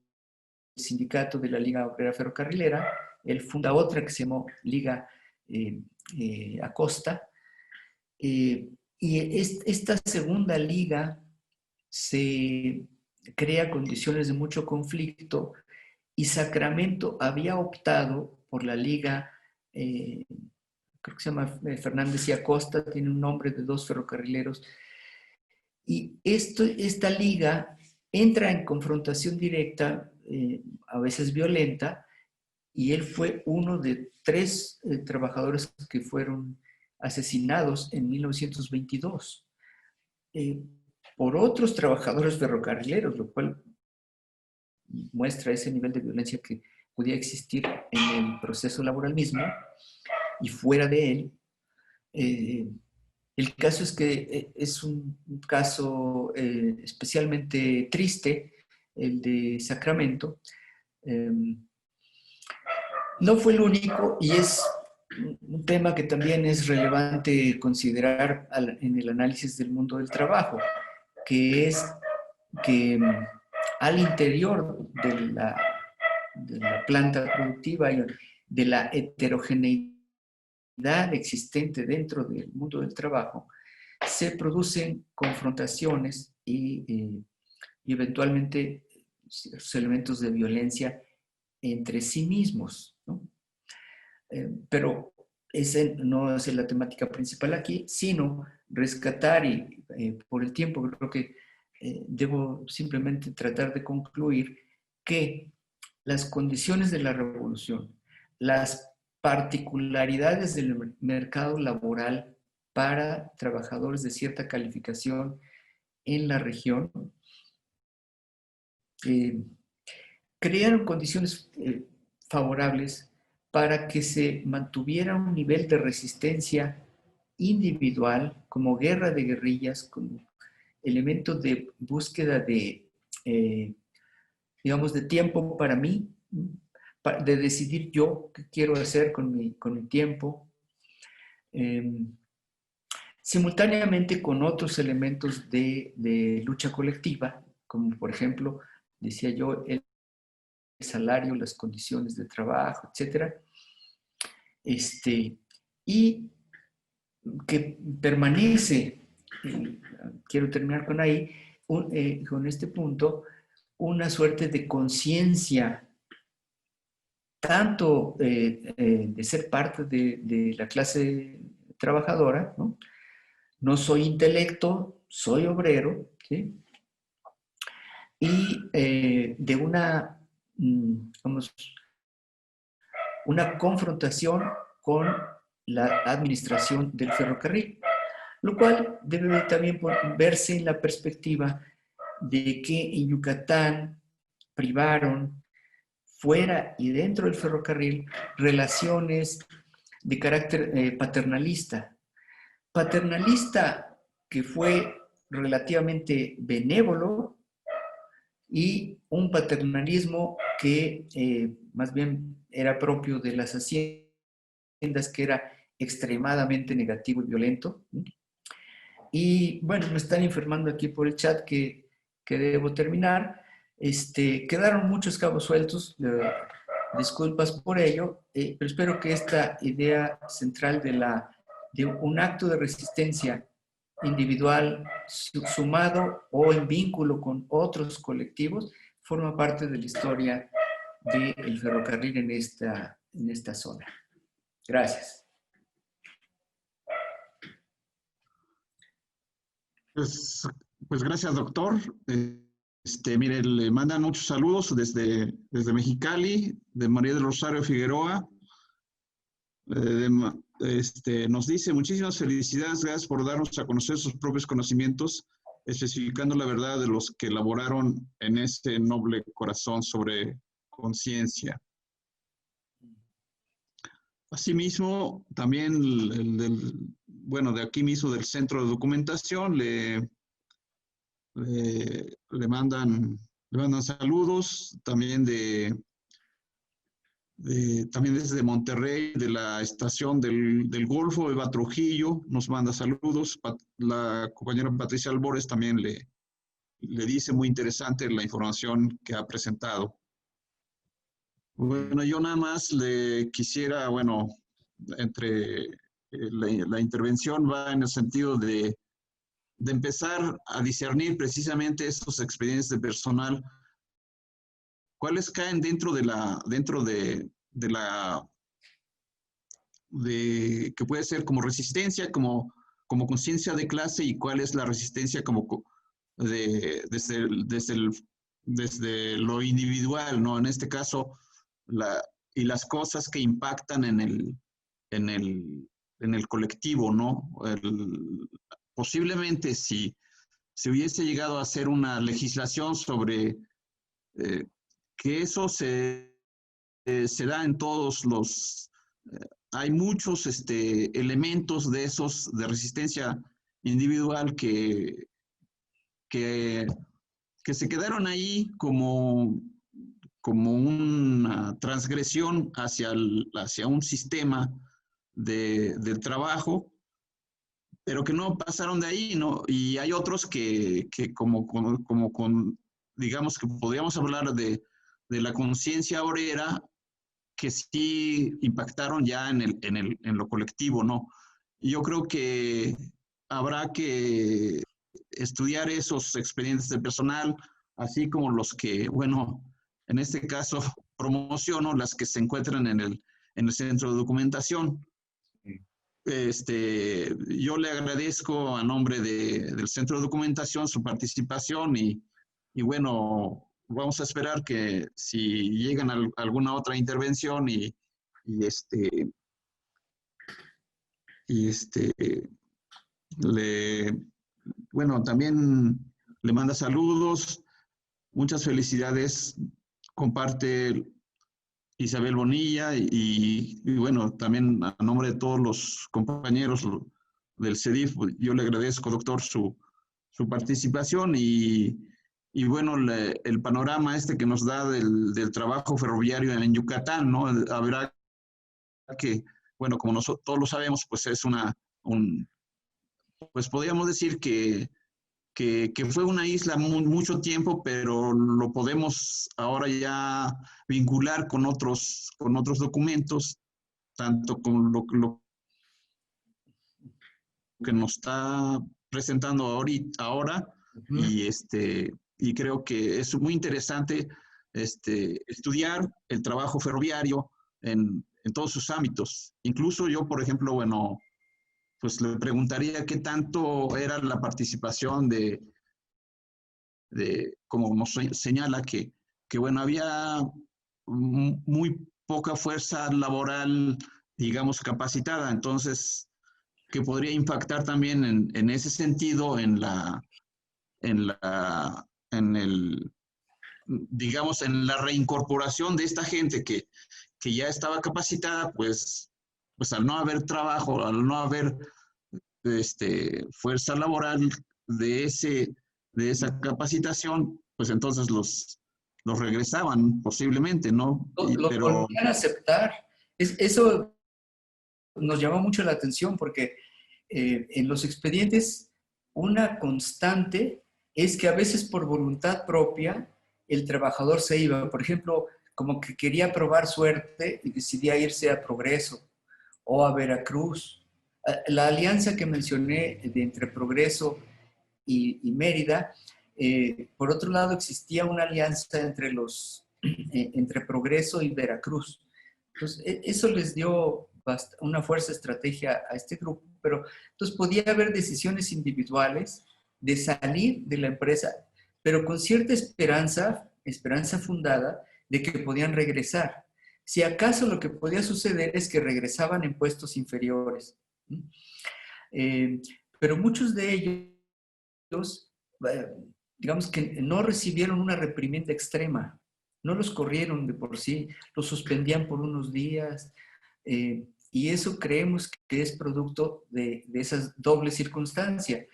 sindicato de la Liga Obrera Ferrocarrilera. Él funda otra que se llamó Liga Acosta, y esta segunda liga se crea condiciones de mucho conflicto, y Sacramento había optado por la liga, creo que se llama Fernández y Acosta, tiene un nombre de dos ferrocarrileros, y esta liga entra en confrontación directa, a veces violenta, y él fue uno de 3 trabajadores que fueron asesinados en 1922 por otros trabajadores ferrocarrileros, lo cual muestra ese nivel de violencia que podía existir en el proceso laboral mismo y fuera de él. El caso es que es un caso especialmente triste, el de Sacramento. No fue el único, y es un tema que también es relevante considerar en el análisis del mundo del trabajo, que es que al interior de la planta productiva y de la heterogeneidad existente dentro del mundo del trabajo, se producen confrontaciones y eventualmente ciertos elementos de violencia entre sí mismos, ¿no? Pero esa no es la temática principal aquí, sino rescatar, y por el tiempo creo que debo simplemente tratar de concluir que las condiciones de la revolución, las particularidades del mercado laboral para trabajadores de cierta calificación en la región, crearon condiciones favorables para que se mantuviera un nivel de resistencia individual, como guerra de guerrillas, como elemento de búsqueda de, digamos, de tiempo para mí, de decidir yo qué quiero hacer con mi tiempo, simultáneamente con otros elementos de lucha colectiva, como por ejemplo, decía yo, el salario, las condiciones de trabajo, etc. Y que permanece, quiero terminar con ahí, con este punto una suerte de conciencia, tanto de ser parte de la clase trabajadora, ¿no? No soy intelecto, soy obrero, ¿sí? Y de vamos, una confrontación con la administración del ferrocarril, lo cual debe también verse en la perspectiva de que en Yucatán privaron fuera y dentro del ferrocarril relaciones de carácter paternalista. Paternalista que fue relativamente benévolo y un paternalismo que más bien era propio de las haciendas, que era extremadamente negativo y violento. Y bueno, me están informando aquí por el chat que debo terminar. Quedaron muchos cabos sueltos, disculpas por ello, pero espero que esta idea central de un acto de resistencia individual sumado o en vínculo con otros colectivos forma parte de la historia del ferrocarril en esta zona. Gracias. Pues gracias, doctor. Mire, le mandan muchos saludos desde Mexicali, de María del Rosario Figueroa. Nos dice, muchísimas felicidades, gracias por darnos a conocer sus propios conocimientos, especificando la verdad de los que elaboraron en este noble corazón sobre conciencia. Asimismo, también de aquí mismo del Centro de Documentación le mandan saludos, también también desde Monterrey, de la estación del Golfo, Eva Trujillo nos manda saludos. La compañera Patricia Albores también le dice muy interesante la información que ha presentado. Bueno, yo nada más le quisiera, la intervención va en el sentido de empezar a discernir precisamente estos expedientes de personal, cuáles caen dentro que puede ser como resistencia, como conciencia de clase, y cuál es la resistencia desde lo individual, ¿no? En este caso, y las cosas que impactan en el colectivo, ¿no? Posiblemente si se hubiese llegado a hacer una legislación sobre que eso se da en todos hay muchos elementos de esos de resistencia individual que se quedaron ahí como una transgresión hacia un sistema del trabajo, pero que no pasaron de ahí, ¿no? Y hay otros que digamos que podríamos hablar de la conciencia obrera, que sí impactaron ya en lo colectivo, ¿no? Y yo creo que habrá que estudiar esos expedientes de personal, así como los que, en este caso promociono, las que se encuentran en el centro de documentación. Yo le agradezco a nombre del Centro de Documentación su participación y vamos a esperar que si llegan a alguna otra intervención también le manda saludos, muchas felicidades, comparte Isabel Bonilla y también a nombre de todos los compañeros del CEDIF, yo le agradezco, doctor, su participación y el panorama que nos da del trabajo ferroviario en Yucatán, ¿no? Habrá que, como nosotros todos lo sabemos, pues es pues podríamos decir que fue una isla mucho tiempo, pero lo podemos ahora ya vincular con otros documentos, tanto con lo que nos está presentando ahora, y creo que es muy interesante estudiar el trabajo ferroviario en todos sus ámbitos. Incluso yo, por ejemplo, bueno, pues le preguntaría qué tanto era la participación como nos señala, que bueno, había muy poca fuerza laboral, digamos, capacitada, entonces, que podría impactar también en ese sentido en el, digamos, en la reincorporación de esta gente que ya estaba capacitada, pues al no haber trabajo, al no haber fuerza laboral de, de esa capacitación, pues entonces los regresaban posiblemente, ¿no? Lo Pero volvían a aceptar. Eso nos llamó mucho la atención porque en los expedientes una constante es que a veces por voluntad propia el trabajador se iba. Por ejemplo, como que quería probar suerte y decidía irse a Progreso o a Veracruz. La alianza que mencioné de entre Progreso y Mérida, por otro lado existía una alianza entre Progreso y Veracruz. Entonces, eso les dio una fuerza estrategia a este grupo, pero entonces podía haber decisiones individuales de salir de la empresa, pero con cierta esperanza fundada de que podían regresar. Si acaso lo que podía suceder es que regresaban en puestos inferiores. Eh, pero muchos de ellos, digamos que no recibieron una reprimenda extrema, no los corrieron de por sí, los suspendían por unos días, y eso creemos que es producto de esa doble circunstancia,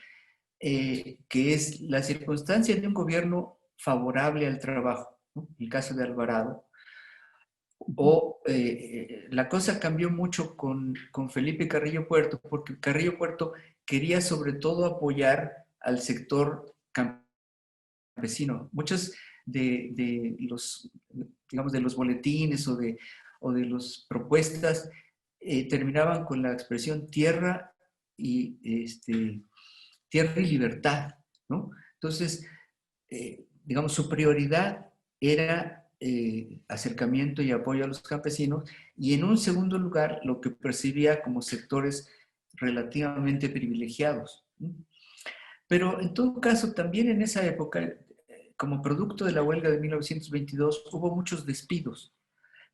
que es la circunstancia de un gobierno favorable al trabajo, ¿no? El caso de Alvarado. O la cosa cambió mucho con Felipe Carrillo Puerto, porque Carrillo Puerto quería sobre todo apoyar al sector campesino. Muchos de los, digamos, de los boletines o de las propuestas terminaban con la expresión tierra y, tierra y libertad, ¿no? Entonces, digamos, su prioridad era acercamiento y apoyo a los campesinos, y en un segundo lugar lo que percibía como sectores relativamente privilegiados. Pero en todo caso, también en esa época, como producto de la huelga de 1922, hubo muchos despidos,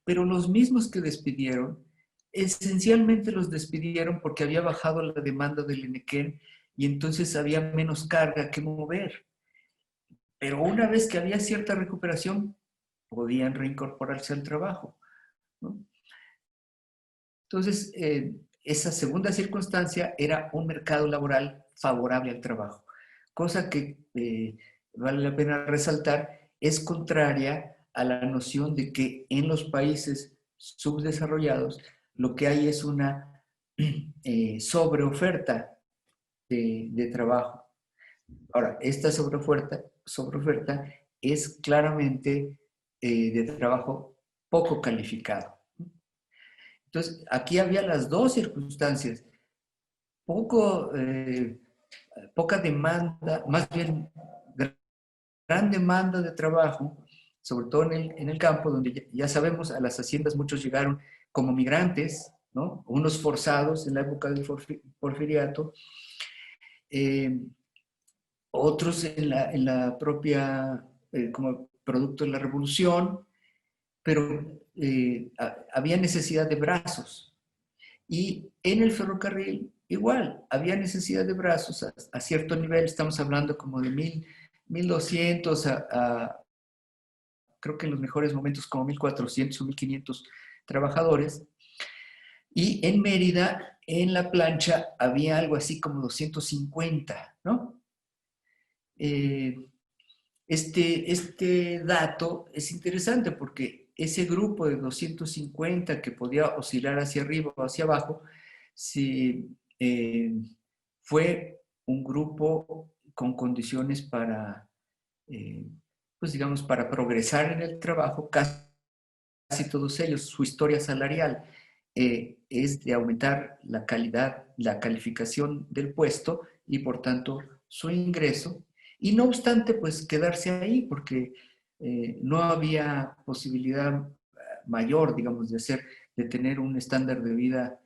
pero los mismos que despidieron, esencialmente los despidieron porque había bajado la demanda del Enequén y entonces había menos carga que mover. Pero una vez que había cierta recuperación, podían reincorporarse al trabajo, ¿no? Entonces, esa segunda circunstancia era un mercado laboral favorable al trabajo, cosa que vale la pena resaltar, es contraria a la noción de que en los países subdesarrollados lo que hay es una sobreoferta de trabajo. Ahora, esta sobreoferta es claramente de trabajo poco calificado. Entonces, aquí había las dos circunstancias. Poca demanda, más bien gran demanda de trabajo, sobre todo en el campo, donde ya sabemos, a las haciendas muchos llegaron como migrantes, ¿no? Unos forzados en la época del porfiriato, otros en la propia, como producto de la revolución, pero había necesidad de brazos. Y en el ferrocarril, igual, había necesidad de brazos a cierto nivel, estamos hablando como de 1,200 creo que en los mejores momentos como 1,400 o 1,500 trabajadores. Y en Mérida, en la plancha, había algo así como 250, ¿no? Este dato es interesante porque ese grupo de 250 que podía oscilar hacia arriba o hacia abajo, fue un grupo con condiciones para, pues digamos, para progresar en el trabajo. Casi todos ellos, su historia salarial es de aumentar la calidad, la calificación del puesto y por tanto su ingreso. Y no obstante, pues quedarse ahí, porque no había posibilidad mayor, digamos, de tener un estándar de vida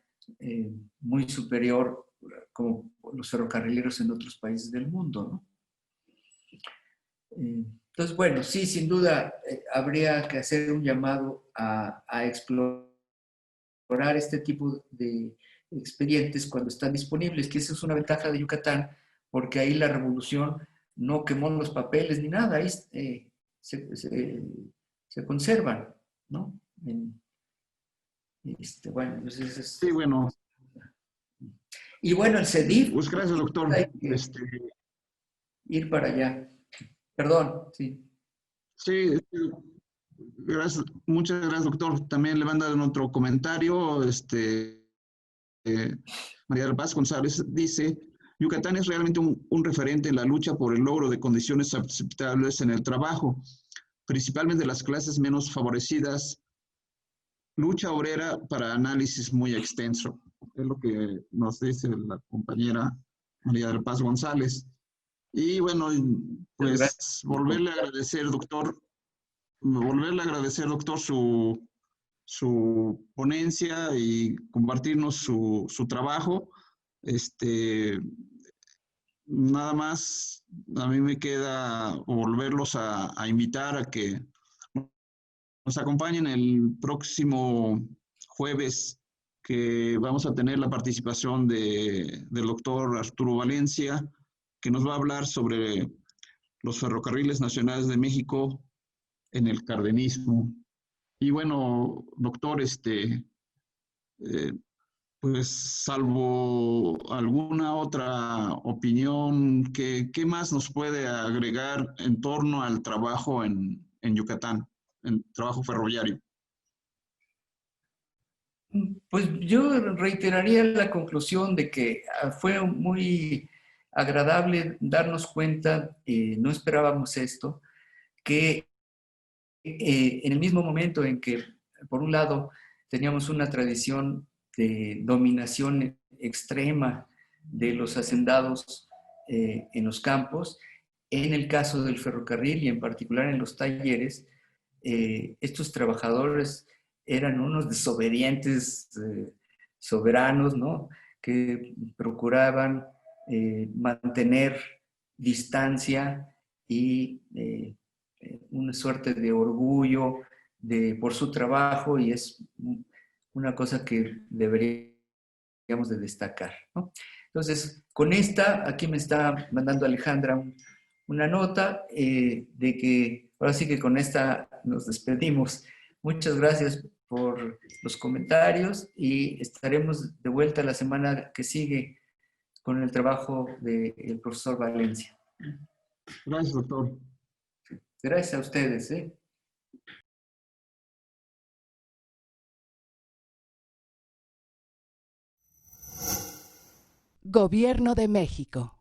muy superior como los ferrocarrileros en otros países del mundo, ¿no? Entonces, bueno, sí, sin duda habría que hacer un llamado a explorar este tipo de expedientes cuando están disponibles, que esa es una ventaja de Yucatán, porque ahí la revolución no quemó los papeles ni nada, ahí se conservan, ¿no? Bueno, pues Sí, bueno. Y bueno, el CEDIF, Pues gracias, doctor. hay que ir para allá. Perdón, sí. Sí, gracias, muchas gracias, doctor. También le mandan otro comentario. María del Paz González dice: Yucatán es realmente un referente en la lucha por el logro de condiciones aceptables en el trabajo, principalmente de las clases menos favorecidas. Lucha obrera para análisis muy extenso. Es lo que nos dice la compañera María del Paz González. Y bueno, pues volverle a agradecer, doctor, su ponencia y compartirnos su trabajo. Nada más, a mí me queda volverlos a invitar a que nos acompañen el próximo jueves, que vamos a tener la participación del doctor Arturo Valencia, que nos va a hablar sobre los ferrocarriles nacionales de México en el cardenismo. Y bueno, doctor, pues salvo alguna otra opinión, ¿qué más nos puede agregar en torno al trabajo en Yucatán, en trabajo ferroviario? Pues yo reiteraría la conclusión de que fue muy agradable darnos cuenta, no esperábamos esto, que en el mismo momento en que, por un lado, teníamos una tradición de dominación extrema de los hacendados en los campos, en el caso del ferrocarril y en particular en los talleres, estos trabajadores eran unos desobedientes soberanos, ¿no? Que procuraban mantener distancia y una suerte de orgullo por su trabajo, y es una cosa que deberíamos de destacar, ¿no? Entonces, con aquí me está mandando Alejandra una nota de que ahora sí que con esta nos despedimos. Muchas gracias por los comentarios y estaremos de vuelta la semana que sigue con el trabajo del profesor Valencia. Gracias, doctor. Gracias a ustedes. Gobierno de México.